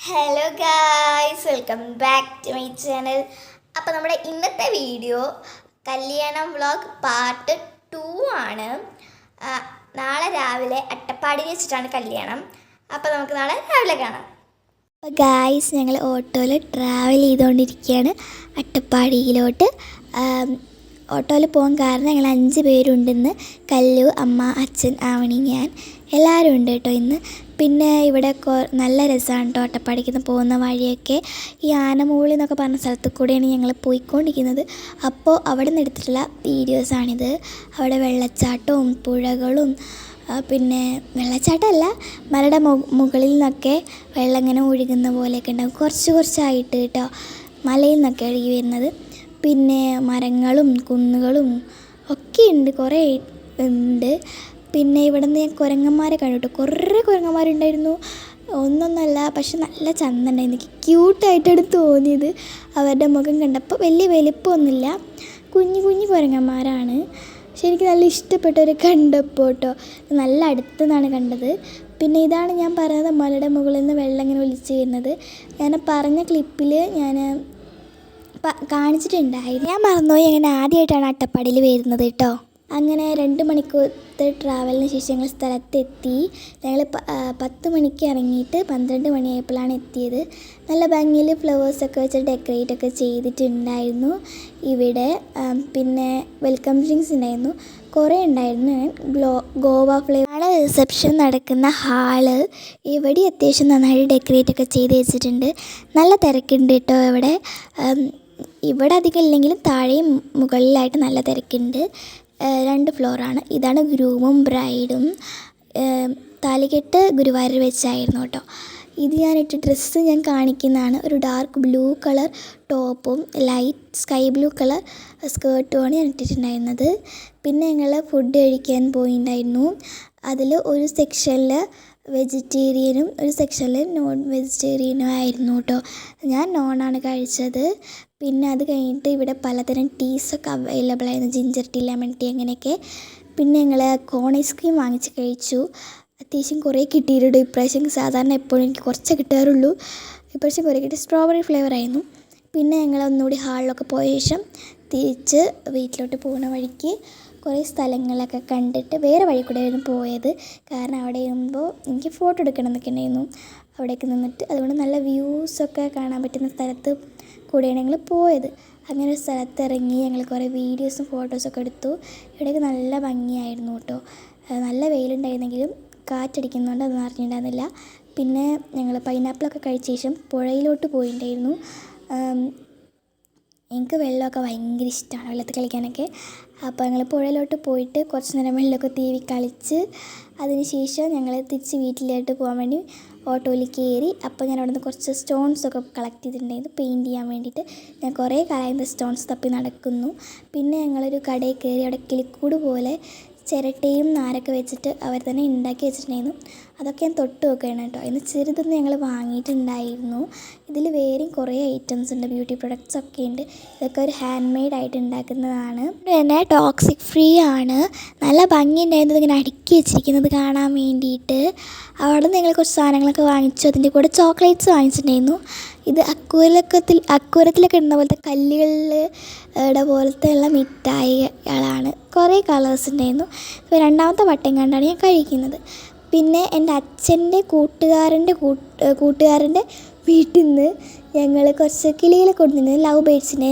Hello guys, welcome back to my channel. അപ്പോൾ നമ്മുടെ ഇന്നത്തെ വീഡിയോ കല്യാണം വ്ളോഗ് പാർട്ട് 2 ആണ്. നാളെ രാവിലെ അട്ടപ്പാടി വെച്ചിട്ടാണ് കല്യാണം. അപ്പോൾ നമുക്ക് നാളെ രാവിലെ കാണാം. അപ്പോൾ ഗായ്സ്, ഞങ്ങൾ ഓട്ടോയിൽ ട്രാവൽ ചെയ്തുകൊണ്ടിരിക്കുകയാണ് അട്ടപ്പാടിയിലോട്ട്. ഓട്ടോയിൽ പോകാൻ കാരണം ഞങ്ങൾ 5 പേരുണ്ടെന്ന്. കല്ലു, അമ്മ, അച്ഛൻ, ആവണി, ഞാൻ എല്ലാവരും ഉണ്ട് കേട്ടോ ഇന്ന്. പിന്നെ ഇവിടെ നല്ല രസമാണ് കേട്ടോ അട്ടപ്പാടിക്ക് പോകുന്ന വഴിയൊക്കെ. ഈ ആനമൂളി എന്നൊക്കെ പറഞ്ഞ സ്ഥലത്ത് കൂടെയാണ് ഞങ്ങൾ പോയിക്കൊണ്ടിരിക്കുന്നത്. അപ്പോൾ അവിടെ നിന്ന് എടുത്തിട്ടുള്ള വീഡിയോസാണിത്. അവിടെ വെള്ളച്ചാട്ടവും പുഴകളും, പിന്നെ വെള്ളച്ചാട്ടമല്ല, മലയുടെ മുകളിൽ നിന്നൊക്കെ വെള്ളം ഇങ്ങനെ ഒഴുകുന്ന പോലെയൊക്കെ ഉണ്ടാകും. കുറച്ചായിട്ട് കേട്ടോ മലയിൽ നിന്നൊക്കെ ഒഴുകി വരുന്നത്. പിന്നെ മരങ്ങളും കുന്നുകളും ഒക്കെ ഉണ്ട്, കുറേ ഉണ്ട്. പിന്നെ ഇവിടെ നിന്ന് ഞാൻ കുരങ്ങന്മാരെ കണ്ടു. കുറേ കുരങ്ങന്മാരുണ്ടായിരുന്നു, ഒന്നൊന്നല്ല, പക്ഷെ നല്ല ചന്ത ഉണ്ടായിരുന്നു. എനിക്ക് ക്യൂട്ടായിട്ടാണ് തോന്നിയത്. അവരുടെ മുഖം കണ്ടപ്പോൾ വലിയ വലിപ്പമൊന്നുമില്ല, കുഞ്ഞു കുരങ്ങന്മാരാണ്. പക്ഷെ എനിക്ക് നല്ല ഇഷ്ടപ്പെട്ടവരെ കണ്ടപ്പോൾ കേട്ടോ. നല്ല അടുത്തു നിന്നാണ് കണ്ടത്. പിന്നെ ഇതാണ് ഞാൻ പറഞ്ഞത്, മലയുടെ മുകളിൽ നിന്ന് വെള്ളം ഇങ്ങനെ ഒലിച്ച് വരുന്നത്. ഞാൻ പറഞ്ഞ ക്ലിപ്പിൽ ഞാൻ കാണിച്ചിട്ടുണ്ടായിരുന്നു. ഞാൻ മറന്നുപോയി, അങ്ങനെ ആദ്യമായിട്ടാണ് അട്ടപ്പാടിയിൽ വരുന്നത് കേട്ടോ. അങ്ങനെ 2 മണിക്കൂറത്തെ ട്രാവലിന് ശേഷം ഞങ്ങൾ സ്ഥലത്തെത്തി. ഞങ്ങൾ 10 മണിക്ക് ഇറങ്ങിയിട്ട് 12 മണിയായപ്പോഴാണ് എത്തിയത്. നല്ല ഭംഗിയിൽ ഫ്ലവേഴ്സൊക്കെ വെച്ച് ഡെക്കറേറ്റൊക്കെ ചെയ്തിട്ടുണ്ടായിരുന്നു ഇവിടെ. പിന്നെ വെൽക്കം ഡ്രിങ്ക്സ് ഉണ്ടായിരുന്നു, കുറേ ഉണ്ടായിരുന്നു. ഗോവ ഫ്ലേവറാണ് റിസപ്ഷൻ നടക്കുന്ന ഹാള്. ഇവിടെ അത്യാവശ്യം നന്നായിട്ട് ഡെക്കറേറ്റൊക്കെ ചെയ്ത് വെച്ചിട്ടുണ്ട്. നല്ല തിരക്കുണ്ട് കേട്ടോ ഇവിടെ അധികം ഇല്ലെങ്കിലും താഴെയും മുകളിലായിട്ട് നല്ല തിരക്കുണ്ട്. 2 ഫ്ലോറാണ്. ഇതാണ് ഗ്രൂമും ബ്രൈഡും. താലികെട്ട് ഗുരുവായൂർ വെച്ചായിരുന്നു കേട്ടോ. ഇത് ഞാനിട്ട ഡ്രസ്സ് ഞാൻ കാണിക്കുന്നതാണ്. ഒരു ഡാർക്ക് ബ്ലൂ കളർ ടോപ്പും ലൈറ്റ് സ്കൈ ബ്ലൂ കളർ സ്കേർട്ടുമാണ് ഞാൻ ഇട്ടിട്ടുണ്ടായിരുന്നത്. പിന്നെ ഞങ്ങൾ ഫുഡ് കഴിക്കാൻ പോയിട്ടുണ്ടായിരുന്നു. അതിൽ ഒരു സെക്ഷനിൽ വെജിറ്റേറിയനും ഒരു സെക്ഷനിൽ നോൺ വെജിറ്റേറിയനും ആയിരുന്നു കേട്ടോ. ഞാൻ നോണാണ് കഴിച്ചത്. പിന്നെ അത് കഴിഞ്ഞിട്ട് ഇവിടെ പലതരം ടീസൊക്കെ അവൈലബിൾ ആയിരുന്നു, ജിഞ്ചർ ടീ, ലെമൺ ടീ, അങ്ങനെയൊക്കെ. പിന്നെ ഞങ്ങൾ കോൺ ഐസ്ക്രീം വാങ്ങിച്ച് കഴിച്ചു. അത്യാവശ്യം കുറേ കിട്ടിയിട്ടുണ്ട് ഇപ്രാവശ്യം. സാധാരണ എപ്പോഴും എനിക്ക് കുറച്ചേ കിട്ടാറുള്ളൂ, ഇപ്രാവശ്യം കുറേ കിട്ടി. സ്ട്രോബെറി ഫ്ലേവർ ആയിരുന്നു. പിന്നെ ഞങ്ങൾ ഒന്നുകൂടി ഹാളിലൊക്കെ പോയ ശേഷം തിരിച്ച് വീട്ടിലോട്ട് പോകുന്ന വഴിക്ക് കുറേ സ്ഥലങ്ങളൊക്കെ കണ്ടിട്ട് വേറെ വഴി കൂടെ ആയിരുന്നു പോയത്. കാരണം അവിടെ ആകുമ്പോൾ എനിക്ക് ഫോട്ടോ എടുക്കണം എന്നൊക്കെ ഉണ്ടായിരുന്നു അവിടേക്ക് നിന്നിട്ട്. അതുകൊണ്ട് നല്ല വ്യൂസൊക്കെ കാണാൻ പറ്റുന്ന സ്ഥലത്ത് കൂടെയാണ് ഞങ്ങൾ പോയത്. അങ്ങനെ ഒരു സ്ഥലത്ത് ഇറങ്ങി ഞങ്ങൾ കുറേ വീഡിയോസും ഫോട്ടോസൊക്കെ എടുത്തു. ഇവിടേക്ക് നല്ല ഭംഗിയായിരുന്നു കേട്ടോ. നല്ല വെയിലുണ്ടായിരുന്നെങ്കിലും കാറ്റടിക്കുന്നതുകൊണ്ട് അതൊന്നും അറിഞ്ഞിട്ടുണ്ടായിരുന്നില്ല. പിന്നെ ഞങ്ങൾ പൈനാപ്പിളൊക്കെ കഴിച്ച ശേഷം പുഴയിലോട്ട് പോയിട്ടുണ്ടായിരുന്നു. എനിക്ക് വെള്ളമൊക്കെ ഭയങ്കര ഇഷ്ടമാണ്, വെള്ളത്തിൽ കളിക്കാനൊക്കെ. അപ്പോൾ ഞങ്ങൾ പുഴയിലോട്ട് പോയിട്ട് കുറച്ച് നേരം വെള്ളമൊക്കെ തീവി കളിച്ച് അതിന് ശേഷം ഞങ്ങൾ തിരിച്ച് വീട്ടിലോട്ട് പോകാൻ വേണ്ടി ഓട്ടോയിൽ കയറി. അപ്പോൾ ഞാൻ അവിടെ നിന്ന് കുറച്ച് സ്റ്റോൺസൊക്കെ കളക്ട് ചെയ്തിട്ടുണ്ടായിരുന്നു പെയിൻറ്റ് ചെയ്യാൻ വേണ്ടിയിട്ട്. ഞാൻ കുറേ കാലമായിട്ട് സ്റ്റോൺസ് തപ്പി നടക്കുന്നു. പിന്നെ ഞങ്ങളൊരു കടയിൽ കയറി. അവിടെ കിളിക്കൂട് പോലെ ചിരട്ടയും നാരൊക്കെ വെച്ചിട്ട് അവർ തന്നെ ഉണ്ടാക്കി വെച്ചിട്ടുണ്ടായിരുന്നു. അതൊക്കെ ഞാൻ തൊട്ട് നോക്കുകയാണ് കേട്ടോ. ഇന്ന് ചെറുതൊന്നും ഞങ്ങൾ വാങ്ങിയിട്ടുണ്ടായിരുന്നു. ഇതിൽ വേറെയും കുറേ ഐറ്റംസ് ഉണ്ട്, ബ്യൂട്ടി പ്രൊഡക്ട്സ് ഒക്കെ ഉണ്ട്. ഇതൊക്കെ ഒരു ഹാൻഡ് മെയ്ഡ് ആയിട്ട് ഉണ്ടാക്കുന്നതാണ്. പിന്നെ ടോക്സിക് ഫ്രീ ആണ്. നല്ല ഭംഗി ഉണ്ടായിരുന്നത് ഇങ്ങനെ അടുക്കി വെച്ചിരിക്കുന്നത് കാണാൻ വേണ്ടിയിട്ട്. അവിടെ നിന്ന് ഞങ്ങൾ കുറച്ച് സാധനങ്ങളൊക്കെ വാങ്ങിച്ചു. അതിൻ്റെ കൂടെ ചോക്ലേറ്റ്സ് വാങ്ങിച്ചിട്ടുണ്ടായിരുന്നു. ഇത് അക്കൂരത്തിലൊക്കെ ഇടുന്ന പോലത്തെ കല്ലുകളുടെ പോലത്തെ ഉള്ള മിഠായികളാണ്. കുറേ കളേഴ്സ് ഉണ്ടായിരുന്നു. ഇപ്പോൾ 2ാമത്തെ വട്ടം കണ്ടാണ് ഞാൻ കഴിക്കുന്നത്. പിന്നെ എൻ്റെ അച്ഛൻ്റെ കൂട്ടുകാരൻ്റെ വീട്ടിൽ നിന്ന് ഞങ്ങൾ കുറച്ച് കിളികളെ കൊണ്ടുവന്നു, ലവ് ബേഡ്സിൻ്റെ.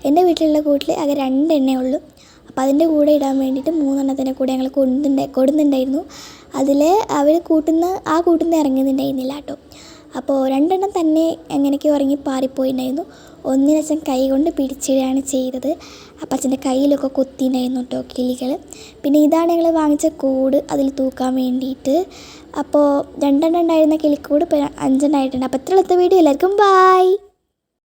എൻ്റെ വീട്ടിലുള്ള കൂട്ടിൽ ആകെ 2 എണ്ണേ ഉള്ളൂ. അപ്പോൾ അതിൻ്റെ കൂടെ ഇടാൻ വേണ്ടിയിട്ട് 3 എണ്ണത്തിൻ്റെ കൂടെ ഞങ്ങൾ കൊടുക്കുന്നുണ്ടായിരുന്നു. അതിൽ അവർ കൂട്ടുന്ന ഇറങ്ങുന്നുണ്ടായിരുന്നില്ല കേട്ടോ. അപ്പോൾ 2 എണ്ണം തന്നെ എങ്ങനെയൊക്കെയോ ഇറങ്ങി പാറിപ്പോയിട്ടുണ്ടായിരുന്നു. ഒന്നിനച്ഛൻ കൈ കൊണ്ട് പിടിച്ചിടുകയാണ് ചെയ്തത്. അപ്പം അച്ഛൻ്റെ കയ്യിലൊക്കെ കൊത്തിയിട്ടുണ്ടായിരുന്നു കേട്ടോ കിളികൾ. പിന്നെ ഇതാണ് ഞങ്ങൾ വാങ്ങിച്ച കൂട്, അതിൽ തൂക്കാൻ വേണ്ടിയിട്ട്. അപ്പോൾ 2 എണ്ണം ഉണ്ടായിരുന്ന കിളിക്കൂട് ഇപ്പോൾ 5 എണ്ണം ആയിട്ടുണ്ട്. അപ്പോൾ ഇത്രയുള്ളത്തെ വീഡിയോ. എല്ലാവർക്കും ബായ്.